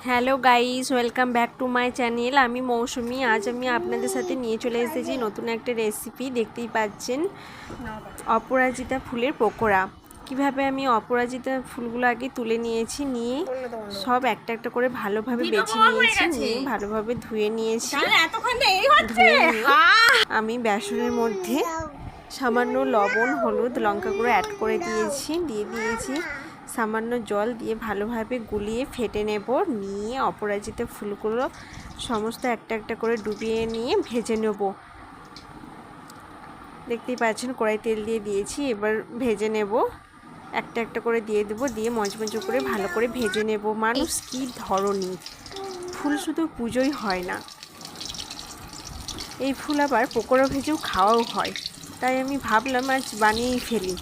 Hello guys, welcome back to my channel. আমি মৌসুমি। আজ আমি আপনাদের সাথে নিয়ে চলে এসেছি নতুন একটা রেসিপি। দেখতেই পাচ্ছেন, অপরাজিতা ফুলের পকোড়া। কিভাবে আমি অপরাজিতা ফুলগুলো আগে তুলে নিয়েছি, নিয়ে সব একটা একটা করে ভালোভাবে বেছে নিয়েছি, নিয়ে ভালোভাবে ধুয়ে নিয়েছি। ধুয়ে নিয়ে আমি বেসনের মধ্যে সামান্য লবণ, হলুদ, লঙ্কা গুঁড়ো অ্যাড করে দিয়েছি সামান্য জল দিয়ে ভালোভাবে গুলিয়ে ফেটে নেব। নিয়ে অপরাজিতা ফুলগুলো সমস্ত একটা একটা করে ডুবিয়ে নিয়ে ভেজে নেব। দেখতেই পাচ্ছেন কড়াই তেল দিয়ে দিয়েছি, এবার ভেজে নেব। একটা একটা করে দিয়ে দেবো, দিয়ে মচমচ করে ভালো করে ভেজে নেব। মানুষ কি ধরনী, ফুল শুধু পুজোই হয় না, এই ফুল আবার পকোড়া ভেজেও খাওয়াও হয়। তাই আমি ভাবলাম আজ বানিয়েই ফেলি।